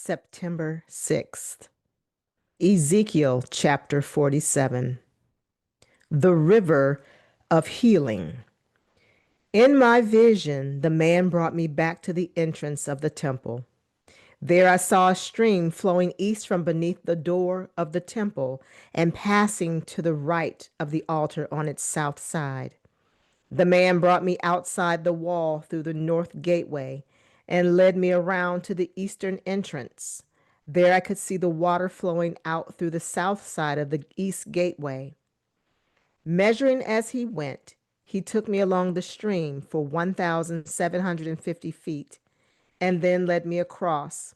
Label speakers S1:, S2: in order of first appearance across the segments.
S1: September 6th. Ezekiel chapter 47. The river of healing. In my vision, the man brought me back to the entrance of the temple. There I saw a stream flowing east from beneath the door of the temple and passing to the right of the altar on its south side. The man brought me outside the wall through the north gateway and led me around to the eastern entrance. There I could see the water flowing out through the south side of the east gateway. Measuring as he went, he took me along the stream for 1,750 feet and then led me across.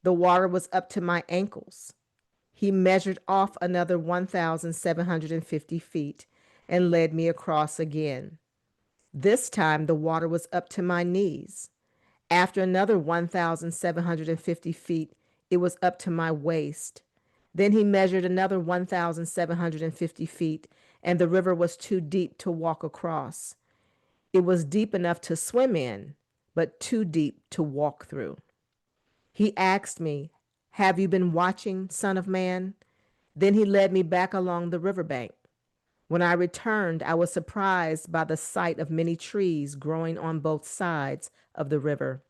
S1: The water was up to my ankles. He measured off another 1,750 feet and led me across again. This time the water was up to my knees. After another 1,750 feet, it was up to my waist. Then he measured another 1,750 feet, and the river was too deep to walk across. It was deep enough to swim in, but too deep to walk through. He asked me, "Have you been watching, Son of Man?" Then he led me back along the riverbank. When I returned, I was surprised by the sight of many trees growing on both sides of the river.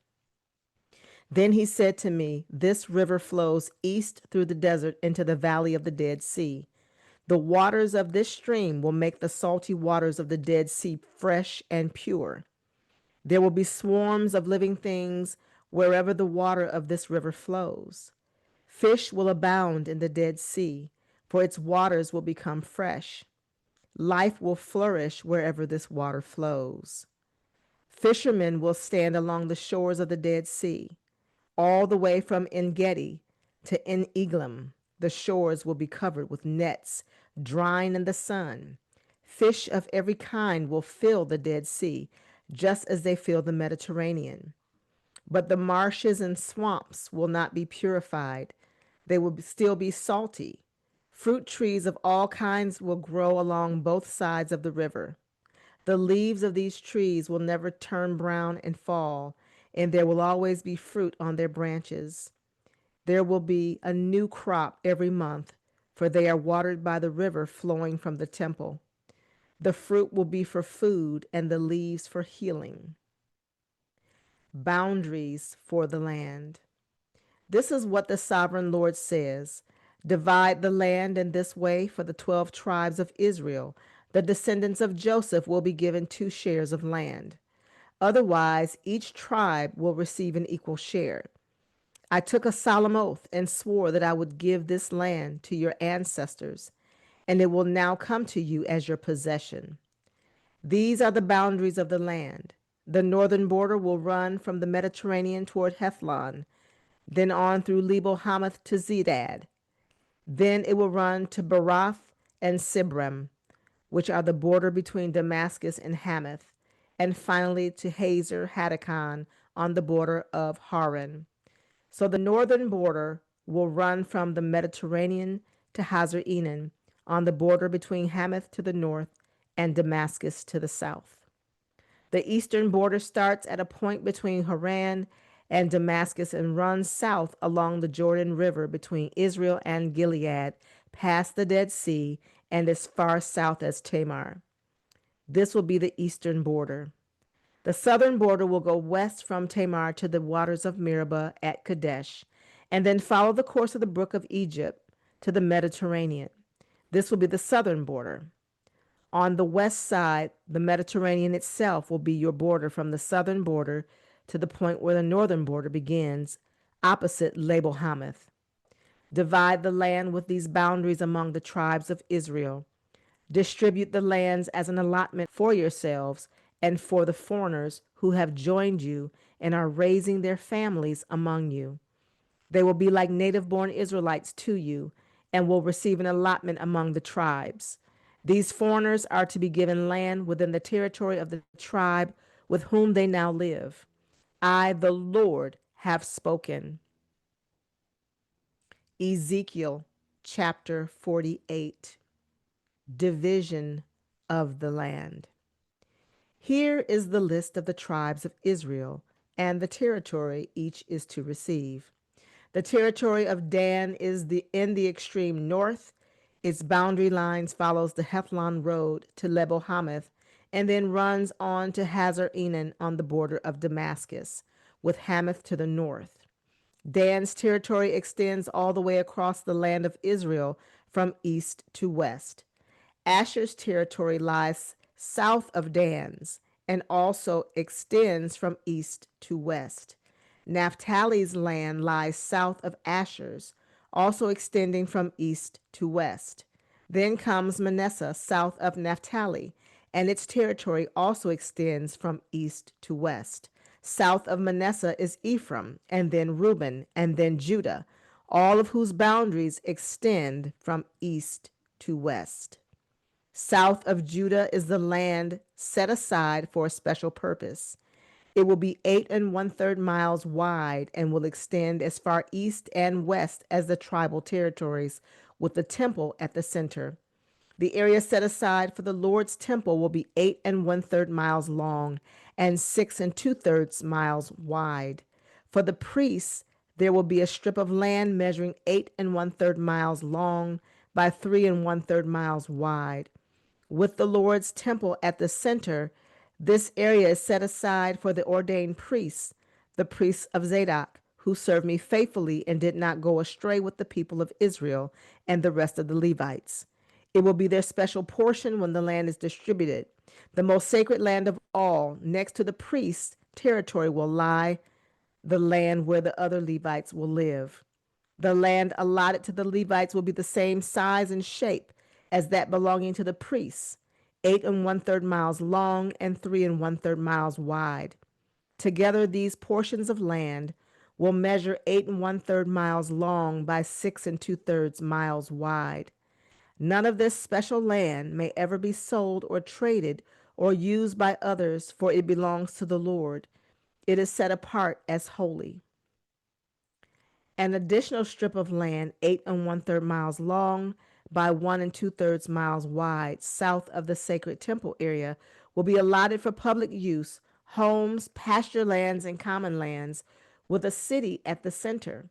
S1: Then he said to me, "This river flows east through the desert into the valley of the Dead Sea. The waters of this stream will make the salty waters of the Dead Sea fresh and pure. There will be swarms of living things wherever the water of this river flows. Fish will abound in the Dead Sea, for its waters will become fresh. Life will flourish wherever this water flows. Fishermen will stand along the shores of the Dead Sea. All the way from En-Gedi to En-Eglaim, the shores will be covered with nets, drying in the sun. Fish of every kind will fill the Dead Sea, just as they fill the Mediterranean. But the marshes and swamps will not be purified. They will still be salty. Fruit trees of all kinds will grow along both sides of the river. The leaves of these trees will never turn brown and fall, and there will always be fruit on their branches. There will be a new crop every month, for they are watered by the river flowing from the temple. The fruit will be for food, and the leaves for healing. Boundaries for the land. This is what the sovereign Lord says: divide the land in this way for the 12 tribes of Israel. The descendants of Joseph will be given 2 shares of land. Otherwise, each tribe will receive an equal share. I took a solemn oath and swore that I would give this land to your ancestors, and it will now come to you as your possession. These are the boundaries of the land. The northern border will run from the Mediterranean toward Hethlon, then on through Lebo Hamath to Zedad. Then it will run to Barath and Sibram, which are the border between Damascus and Hamath, and finally to Hazer Hadakon on the border of Haran. So the northern border will run from the Mediterranean to Hazar Enan on the border between Hamath to the north and Damascus to the south. The eastern border starts at a point between Haran and Damascus and runs south along the Jordan River between Israel and Gilead, past the Dead Sea, and as far south as Tamar. This will be the eastern border. The southern border will go west from Tamar to the waters of Meribah at Kadesh, and then follow the course of the brook of Egypt to the Mediterranean. This will be the southern border. On the west side, the Mediterranean itself will be your border from the southern border to the point where the northern border begins, opposite Lebo Hamath. Divide the land with these boundaries among the tribes of Israel. Distribute the lands as an allotment for yourselves and for the foreigners who have joined you and are raising their families among you. They will be like native-born Israelites to you and will receive an allotment among the tribes. These foreigners are to be given land within the territory of the tribe with whom they now live. I, the Lord, have spoken. Ezekiel chapter 48. Division of the land. Here is the list of the tribes of Israel and the territory each is to receive. The territory of Dan is in the extreme north. Its boundary lines follows the Hethlon road to Lebo Hamath and then runs on to Hazar Enan on the border of Damascus, with Hamath to the north. Dan's territory extends all the way across the land of Israel from east to west. Asher's territory lies south of Dan's and also extends from east to west. Naphtali's land lies south of Asher's, also extending from east to west. Then comes Manasseh south of Naphtali, and its territory also extends from east to west. South of Manasseh is Ephraim, and then Reuben, and then Judah, all of whose boundaries extend from east to west. South of Judah is the land set aside for a special purpose. It will be 8 1/3 miles wide and will extend as far east and west as the tribal territories, with the temple at the center. The area set aside for the Lord's temple will be 8 1/3 miles long and 6 2/3 miles wide. For the priests, there will be a strip of land measuring 8 1/3 miles long by 3 1/3 miles wide. With the Lord's temple at the center, this area is set aside for the ordained priests, the priests of Zadok, who served me faithfully and did not go astray with the people of Israel and the rest of the Levites. It will be their special portion when the land is distributed. The most sacred land of all, next to the priest's territory, will lie the land where the other Levites will live. The land allotted to the Levites will be the same size and shape as that belonging to the priests, 8 1/3 miles long and 3 1/3 miles wide. Together, these portions of land will measure 8 1/3 miles long by 6 2/3 miles wide. None of this special land may ever be sold or traded or used by others, for it belongs to the Lord. It is set apart as holy. An additional strip of land, 8 1/3 miles long by 1 2/3 miles wide, south of the sacred temple area, will be allotted for public use, homes, pasture lands, and common lands, with a city at the center.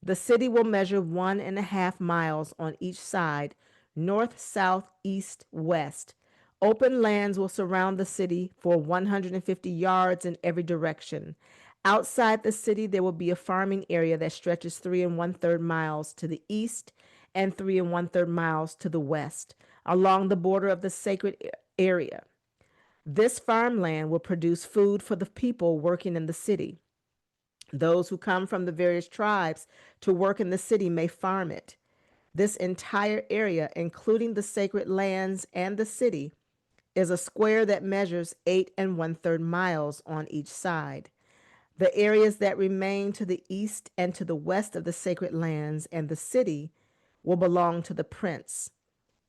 S1: The city will measure 1.5 miles on each side, north, south, east, west. Open lands will surround the city for 150 yards in every direction. Outside the city, there will be a farming area that stretches 3 1/3 miles to the east and 3 1/3 miles to the west, along the border of the sacred area. This farmland will produce food for the people working in the city. Those who come from the various tribes to work in the city may farm it. This entire area, including the sacred lands and the city, is a square that measures 8 1/3 miles on each side. The areas that remain to the east and to the west of the sacred lands and the city will belong to the prince.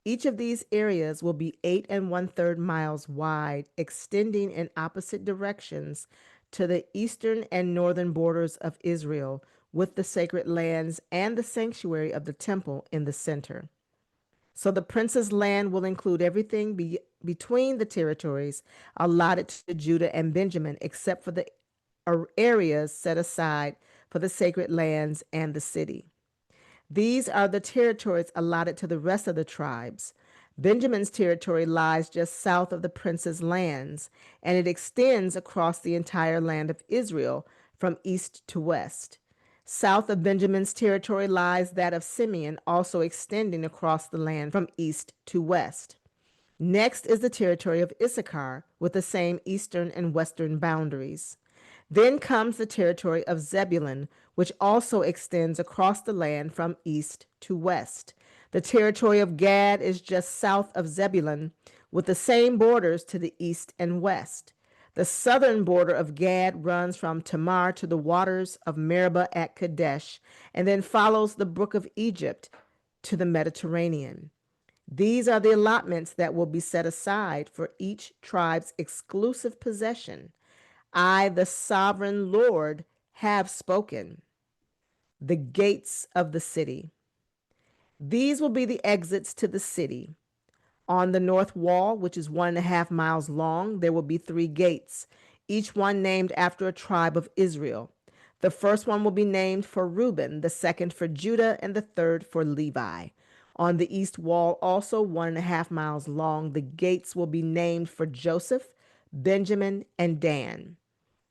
S1: Each of these areas will be 8 1/3 miles wide, extending in opposite directions to the eastern and northern borders of Israel, with the sacred lands and the sanctuary of the temple in the center. So the prince's land will include everything between the territories allotted to Judah and Benjamin, except for the areas set aside for the sacred lands and the city. These are the territories allotted to the rest of the tribes. Benjamin's territory lies just south of the prince's lands, and it extends across the entire land of Israel from east to west. South of Benjamin's territory lies that of Simeon, also extending across the land from east to west. Next is the territory of Issachar, with the same eastern and western boundaries. Then comes the territory of Zebulun, which also extends across the land from east to west. The territory of Gad is just south of Zebulun, with the same borders to the east and west. The southern border of Gad runs from Tamar to the waters of Meribah at Kadesh, and then follows the brook of Egypt to the Mediterranean. These are the allotments that will be set aside for each tribe's exclusive possession. I, the sovereign Lord, have spoken. The gates of the city. These will be the exits to the city. On the north wall, which is 1.5 miles long, there will be 3 gates, each one named after a tribe of Israel. The first one will be named for Reuben, the second for Judah, and the third for Levi. On the east wall, also 1.5 miles long, the gates will be named for Joseph, Benjamin, and Dan.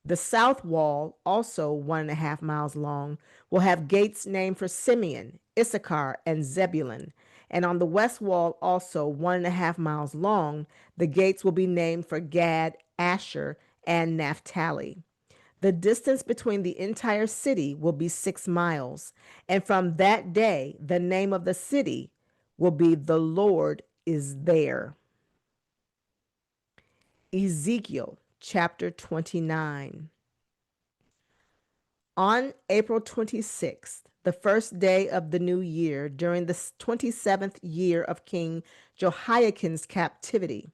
S1: The south wall, also 1.5 miles long, will have gates named for Simeon, Issachar, and Zebulun. And on the west wall, also 1.5 miles long, the gates will be named for Gad, Asher, and Naphtali. The distance between the entire city will be 6 miles. And from that day, the name of the city will be The Lord is There. Ezekiel chapter 29. On April 26th, the first day of the new year, during the 27th year of King Jehoiakim's captivity,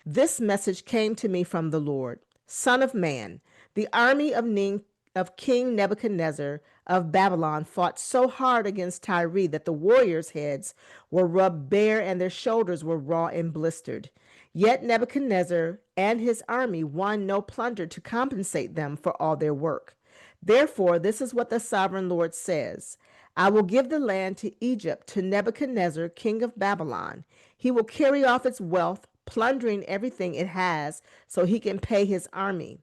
S1: this message came to me from the Lord. Son of man, the army of King Nebuchadnezzar of Babylon fought so hard against Tyre that the warriors' heads were rubbed bare and their shoulders were raw and blistered. Yet Nebuchadnezzar and his army won no plunder to compensate them for all their work. Therefore, this is what the sovereign Lord says: I will give the land to Egypt, to Nebuchadnezzar, king of Babylon. He will carry off its wealth, plundering everything it has, so he can pay his army.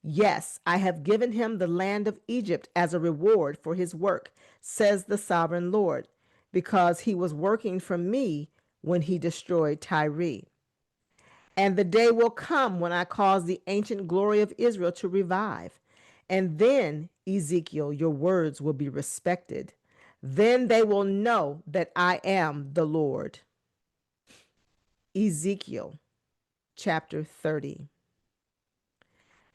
S1: Yes, I have given him the land of Egypt as a reward for his work, says the sovereign Lord, because he was working for me when he destroyed Tyre. And the day will come when I cause the ancient glory of Israel to revive. And then, Ezekiel, your words will be respected. Then they will know that I am the Lord. Ezekiel chapter 30.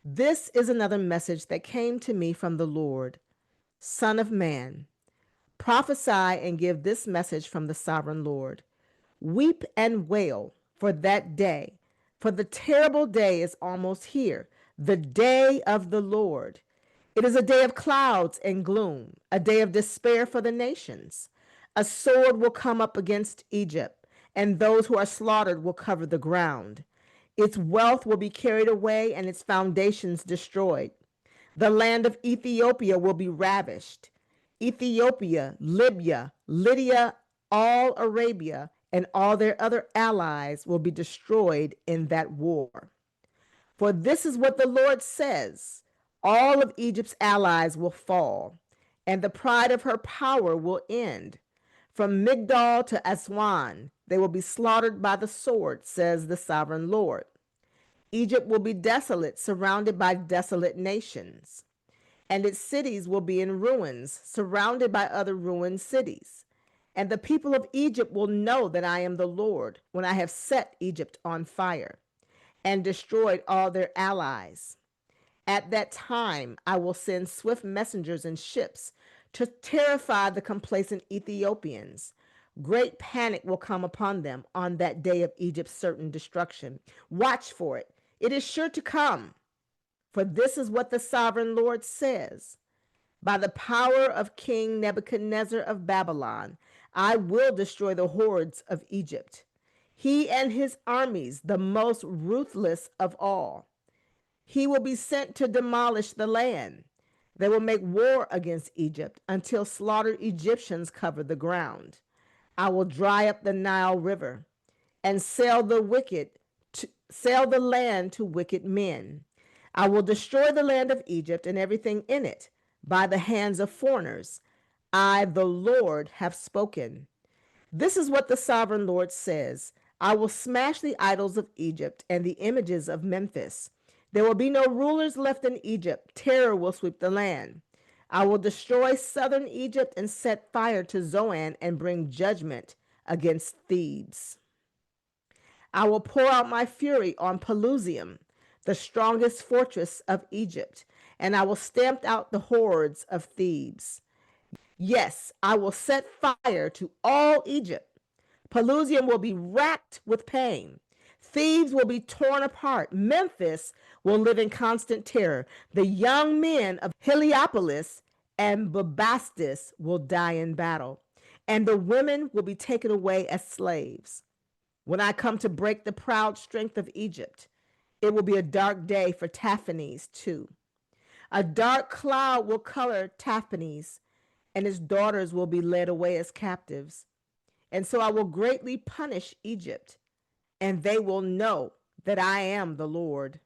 S1: This is another message that came to me from the Lord. Son of man, prophesy and give this message from the sovereign Lord. Weep and wail for that day, for the terrible day is almost here, the day of the Lord. It is a day of clouds and gloom, a day of despair for the nations. A sword will come up against Egypt, and those who are slaughtered will cover the ground. Its wealth will be carried away and its foundations destroyed. The land of Ethiopia will be ravished. Ethiopia, Libya, Lydia, all Arabia, and all their other allies will be destroyed in that war. For this is what the Lord says: all of Egypt's allies will fall, and the pride of her power will end. From Migdol to Aswan, they will be slaughtered by the sword, says the sovereign Lord. Egypt will be desolate, surrounded by desolate nations, and its cities will be in ruins, surrounded by other ruined cities. And the people of Egypt will know that I am the Lord when I have set Egypt on fire and destroyed all their allies. At that time, I will send swift messengers and ships to terrify the complacent Ethiopians. Great panic will come upon them on that day of Egypt's certain destruction. Watch for it. It is sure to come. For this is what the sovereign Lord says: by the power of King Nebuchadnezzar of Babylon, I will destroy the hordes of Egypt, he and his armies, the most ruthless of all. He will be sent to demolish the land. They will make war against Egypt until slaughtered Egyptians cover the ground. I will dry up the Nile River and sell the land to wicked men. I will destroy the land of Egypt and everything in it by the hands of foreigners. I, the Lord, have spoken. This is what the sovereign Lord says: I will smash the idols of Egypt and the images of Memphis. There will be no rulers left in Egypt. Terror will sweep the land. I will destroy southern Egypt and set fire to Zoan and bring judgment against Thebes. I will pour out my fury on Pelusium, the strongest fortress of Egypt, and I will stamp out the hordes of Thebes. Yes, I will set fire to all Egypt. Pelusium will be racked with pain. Thebes will be torn apart. Memphis will live in constant terror. The young men of Heliopolis and Bubastis will die in battle, and the women will be taken away as slaves. When I come to break the proud strength of Egypt, it will be a dark day for Taphanes too. A dark cloud will color Taphanes, and his daughters will be led away as captives. And so I will greatly punish Egypt, and they will know that I am the Lord.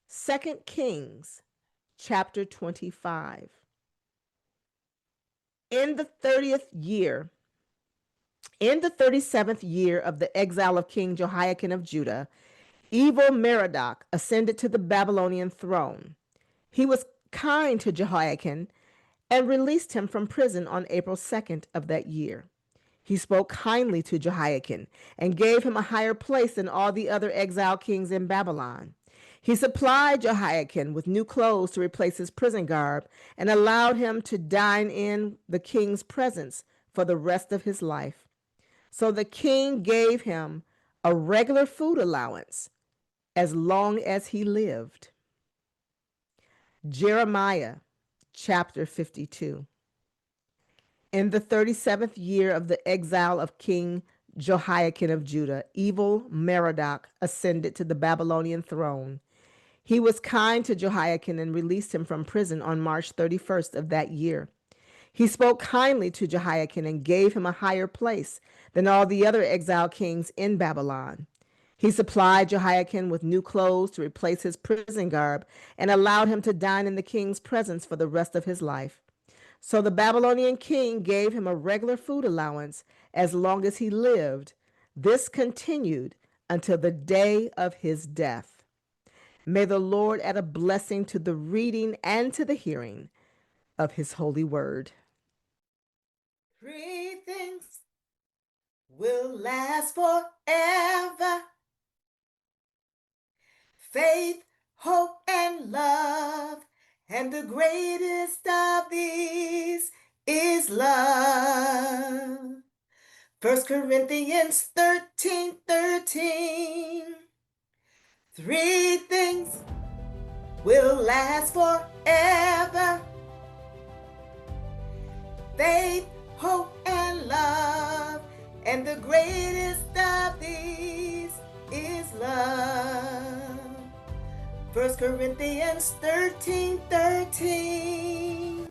S1: 2 Kings chapter 25. In the 30th year, in the 37th year of the exile of King Jehoiakim of Judah, evil Merodach ascended to the Babylonian throne. He was kind to Jehoiakim and released him from prison on April 2nd of that year. He spoke kindly to Jehoiakim and gave him a higher place than all the other exiled kings in Babylon. He supplied Jehoiakim with new clothes to replace his prison garb and allowed him to dine in the king's presence for the rest of his life. So the king gave him a regular food allowance as long as he lived. Jeremiah chapter 52. In the 37th year of the exile of King Jehoiakim of Judah, evil Merodach ascended to the Babylonian throne. He was kind to Jehoiakim and released him from prison on March 31st of that year. He spoke kindly to Jehoiakim and gave him a higher place than all the other exiled kings in Babylon. He supplied Jehoiakim with new clothes to replace his prison garb and allowed him to dine in the king's presence for the rest of his life. So the Babylonian king gave him a regular food allowance as long as he lived. This continued until the day of his death. May the Lord add a blessing to the reading and to the hearing of his holy word.
S2: 3 things will last forever: faith, hope, and love. And the greatest of these is love. 1 Corinthians 13:13. 3 things will last forever: faith, hope, and love. And the greatest of these is love. 1 Corinthians 13:13.